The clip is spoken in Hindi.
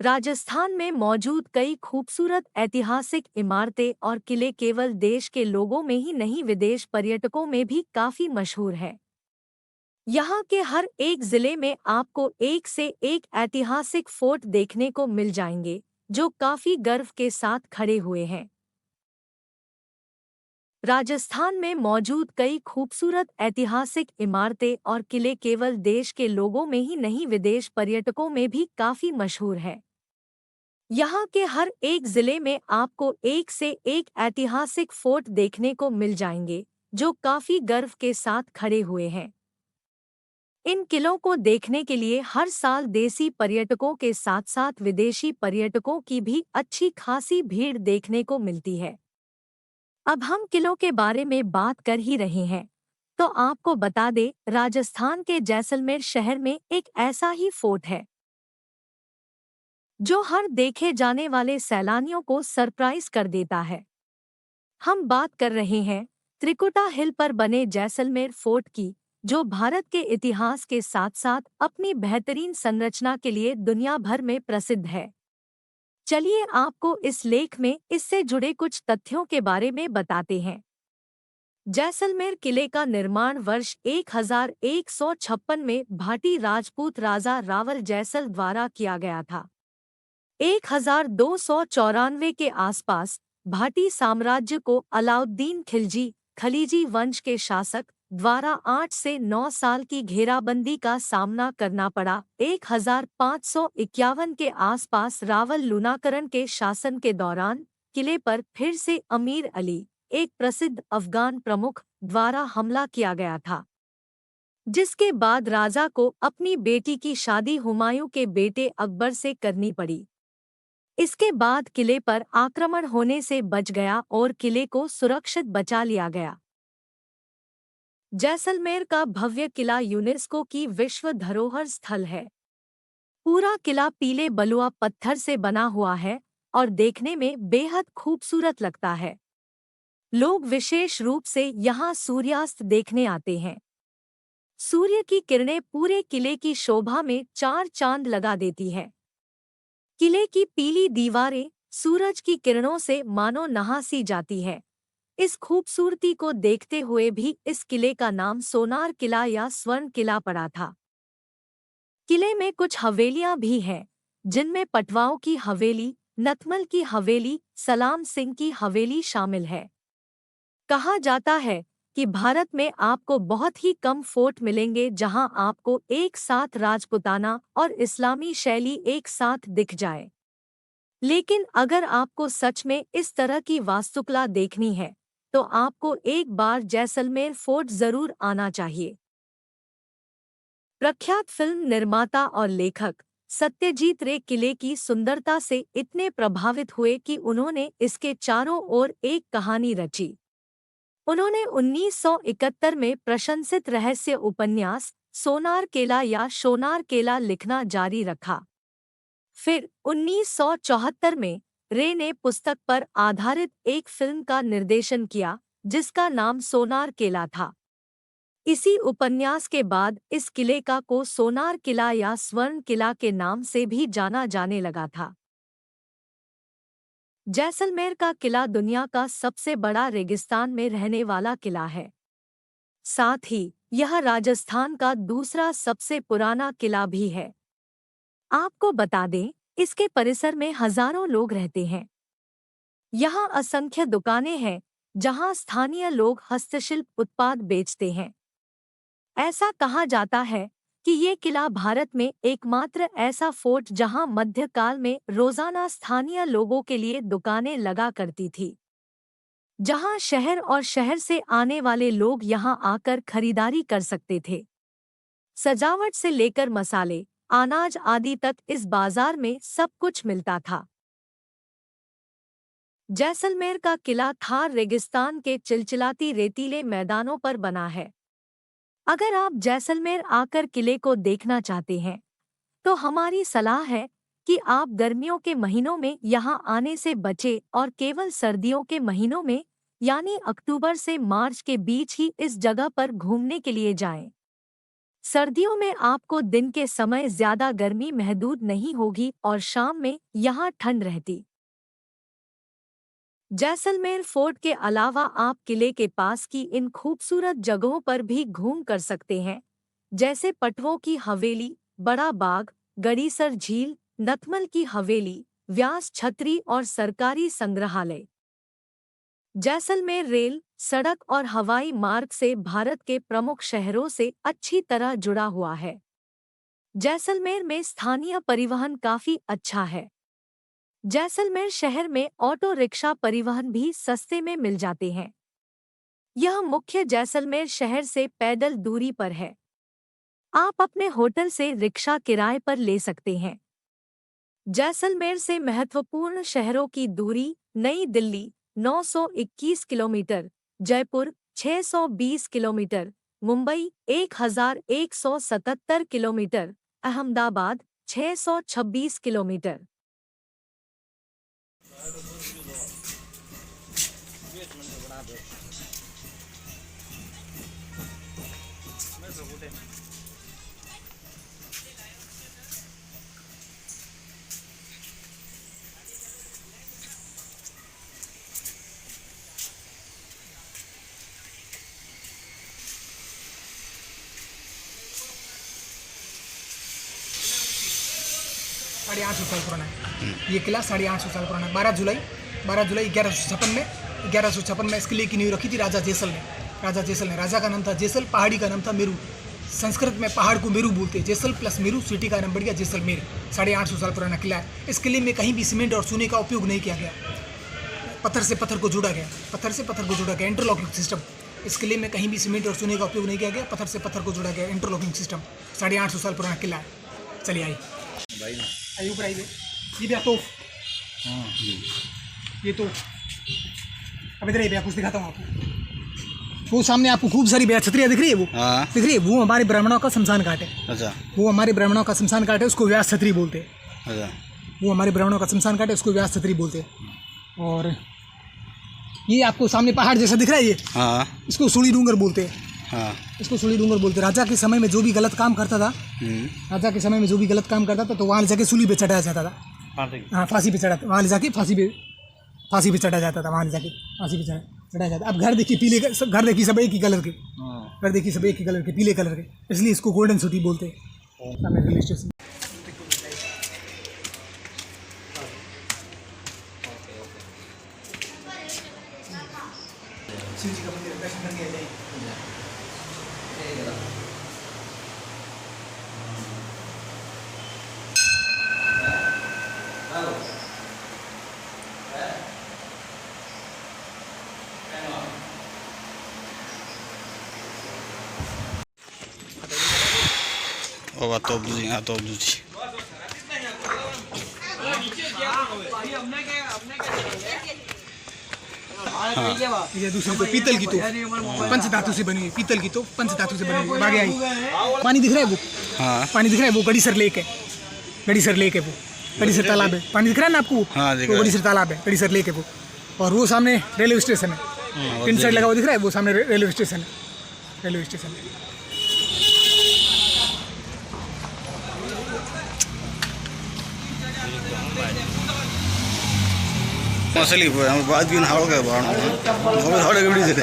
राजस्थान में मौजूद कई खूबसूरत ऐतिहासिक इमारतें और किले केवल देश के लोगों में ही नहीं विदेश पर्यटकों में भी काफी मशहूर है। यहाँ के हर एक जिले में आपको एक से एक ऐतिहासिक फोर्ट देखने को मिल जाएंगे, जो काफी गर्व के साथ खड़े हुए हैं। राजस्थान में मौजूद कई खूबसूरत ऐतिहासिक इमारतें और किले केवल देश के लोगों में ही नहीं विदेश पर्यटकों में भी काफी मशहूर है। यहाँ के हर एक जिले में आपको एक से एक ऐतिहासिक फोर्ट देखने को मिल जाएंगे, जो काफी गर्व के साथ खड़े हुए हैं। इन किलों को देखने के लिए हर साल देसी पर्यटकों के साथ साथ विदेशी पर्यटकों की भी अच्छी खासी भीड़ देखने को मिलती है। अब हम किलों के बारे में बात कर ही रहे हैं, तो आपको बता दें, राजस्थान के जैसलमेर शहर में एक ऐसा ही फोर्ट है जो हर देखे जाने वाले सैलानियों को सरप्राइज कर देता है। हम बात कर रहे हैं त्रिकुटा हिल पर बने जैसलमेर फोर्ट की, जो भारत के इतिहास के साथ साथ अपनी बेहतरीन संरचना के लिए दुनिया भर में प्रसिद्ध है। चलिए आपको इस लेख में इससे जुड़े कुछ तथ्यों के बारे में बताते हैं। जैसलमेर किले का निर्माण वर्ष 1156 में भाटी राजपूत राजा रावल जैसल द्वारा किया गया था। 1294 के आसपास भाटी साम्राज्य को अलाउद्दीन खिलजी खलीजी वंश के शासक द्वारा 8 से 9 साल की घेराबंदी का सामना करना पड़ा। 1551 के आसपास रावल लूनाकरण के शासन के दौरान किले पर फिर से अमीर अली, एक प्रसिद्ध अफगान प्रमुख, द्वारा हमला किया गया था, जिसके बाद राजा को अपनी बेटी की शादी हुमायूं के बेटे अकबर से करनी पड़ी। इसके बाद किले पर आक्रमण होने से बच गया और किले को सुरक्षित बचा लिया गया। जैसलमेर का भव्य किला यूनेस्को की विश्व धरोहर स्थल है। पूरा किला पीले बलुआ पत्थर से बना हुआ है और देखने में बेहद खूबसूरत लगता है। लोग विशेष रूप से यहाँ सूर्यास्त देखने आते हैं। सूर्य की किरणें पूरे किले की शोभा में चार चांद लगा देती है। किले की पीली दीवारें सूरज की किरणों से मानो नहा सी जाती है। इस खूबसूरती को देखते हुए भी इस किले का नाम सोनार किला या स्वर्ण किला पड़ा था। किले में कुछ हवेलियां भी हैं, जिनमें पटवाओं की हवेली, नथमल की हवेली, सलाम सिंह की हवेली शामिल है। कहा जाता है कि भारत में आपको बहुत ही कम फोर्ट मिलेंगे जहां आपको एक साथ राजपुताना और इस्लामी शैली एक साथ दिख जाए। लेकिन अगर आपको सच में इस तरह की वास्तुकला देखनी है, तो आपको एक बार जैसलमेर फोर्ट जरूर आना चाहिए। प्रख्यात फिल्म निर्माता और लेखक सत्यजीत रे किले की सुंदरता से इतने प्रभावित हुए कि उन्होंने इसके चारों ओर एक कहानी रची। उन्होंने 1971 में प्रशंसित रहस्य उपन्यास सोनार केला या शोनार केला लिखना जारी रखा। फिर 1974 में रे ने पुस्तक पर आधारित एक फिल्म का निर्देशन किया, जिसका नाम सोनार केला था। इसी उपन्यास के बाद इस किले को सोनार किला या स्वर्ण किला के नाम से भी जाना जाने लगा था। जैसलमेर का किला दुनिया का सबसे बड़ा रेगिस्तान में रहने वाला किला है। साथ ही यह राजस्थान का दूसरा सबसे पुराना किला भी है। आपको बता दें, इसके परिसर में हजारों लोग रहते हैं। यहाँ असंख्य दुकानें हैं, जहाँ स्थानीय लोग हस्तशिल्प उत्पाद बेचते हैं। ऐसा कहा जाता है कि ये किला भारत में एकमात्र ऐसा फोर्ट जहाँ मध्यकाल में रोजाना स्थानीय लोगों के लिए दुकानें लगा करती थी, जहाँ शहर और शहर से आने वाले लोग यहाँ आकर खरीदारी कर सकते थे। सजावट से लेकर मसाले, अनाज आदि तक इस बाजार में सब कुछ मिलता था। जैसलमेर का किला थार रेगिस्तान के चिलचिलाती रेतीले मैदानों पर बना है। अगर आप जैसलमेर आकर किले को देखना चाहते हैं, तो हमारी सलाह है कि आप गर्मियों के महीनों में यहां आने से बचें और केवल सर्दियों के महीनों में, यानी अक्टूबर से मार्च के बीच ही इस जगह पर घूमने के लिए जाएं। सर्दियों में आपको दिन के समय ज्यादा गर्मी महसूस नहीं होगी और शाम में यहाँ ठंड रहती। जैसलमेर फोर्ट के अलावा आप किले के पास की इन खूबसूरत जगहों पर भी घूम कर सकते हैं, जैसे पटवों की हवेली, बड़ा बाग, गड़ीसर झील, नथमल की हवेली, व्यास छतरी और सरकारी संग्रहालय। जैसलमेर रेल, सड़क और हवाई मार्ग से भारत के प्रमुख शहरों से अच्छी तरह जुड़ा हुआ है। जैसलमेर में स्थानीय परिवहन काफी अच्छा है। जैसलमेर शहर में ऑटो रिक्शा परिवहन भी सस्ते में मिल जाते हैं। यह मुख्य जैसलमेर शहर से पैदल दूरी पर है। आप अपने होटल से रिक्शा किराए पर ले सकते हैं। जैसलमेर से महत्वपूर्ण शहरों की दूरी: नई Delhi 921 kilometre, Jaipur 620 kilometre, Mumbai 1177 kilometre, Ahmedabad 626 kilometre. साढ़े 800 साल पुराना है ये किला। 850 साल पुराना है। 12 जुलाई 1156 में इस किले की नींव रखी थी राजा जैसल ने। राजा का नाम था जैसल, पहाड़ी का नाम था मेरू। संस्कृत में पहाड़ को मेरू बोलते हैं। जैसल प्लस मेरू, सिटी का नाम बढ़ गया जैसलमेर। 850 साल पुराना किला है। इस किले में कहीं भी सीमेंट और चूने का उपयोग नहीं किया गया। पत्थर से पत्थर को जोड़ा गया, इंटरलॉकिंग सिस्टम। इस किले में कहीं भी सीमेंट और चूने का उपयोग नहीं किया गया, पत्थर से पत्थर को जोड़ा गया, इंटरलॉकिंग सिस्टम। 850 साल पुराना किला है। चलिए आइए ऊपर आइए। ये भी तोफ, ये तो अब इधर ही कुछ दिखाता हूँ आपको। वो सामने आपको खूब सारी ब्याह छतरियाँ दिख रही है, वो दिख रही है। वो हमारे ब्राह्मणों का शमशान घाट है। अच्छा, वो हमारे ब्राह्मणों का शमशान घाट है, उसको व्यास छतरी बोलते हैं। अच्छा, वो हमारे ब्राह्मणों का शमशान घाट है, उसको व्यास छतरी बोलते हैं। और ये आपको सामने पहाड़ जैसा दिख रहा है, ये इसको सूली डूंगर बोलते हैं। इसको सूली डूंगर बोलते हैं। राजा के समय में जो भी गलत काम करता था, तो वहाँ ले जाके सूली पे चढ़ाया जाता था। हाँ, फांसी पे चढ़ा, वहाँ ले जाके फांसी पे चढ़ा जाता था। चढ़ाया जाता। अब घर देखिए पीले, घर देखिए सब एक ही कलर के, पीले कलर के, इसलिए इसको गोल्डन सिटी बोलते हैं। रेलवे स्टेशन शिव जी का मंदिर, दर्शन करके आ जाइए। ये दूसरी तो पीतल की, तो पंचधातु से बनी है। पीतल की तो पंचधातु से बनी है। आगे आई, पानी दिख रहा है वो, पानी दिख रहा है वो गड़ीसर लेक है। वो गड़ीसर तालाब है। पानी दिख रहा है ना आपको, वो गड़ीसर तालाब है, गड़ीसर लेक है वो। और वो सामने रेलवे स्टेशन है, पिन साइड लगा हुआ दिख रहा है, वो सामने रेलवे स्टेशन है। मसली बात भी ना होगा बाणो थोड़े गबड़ी से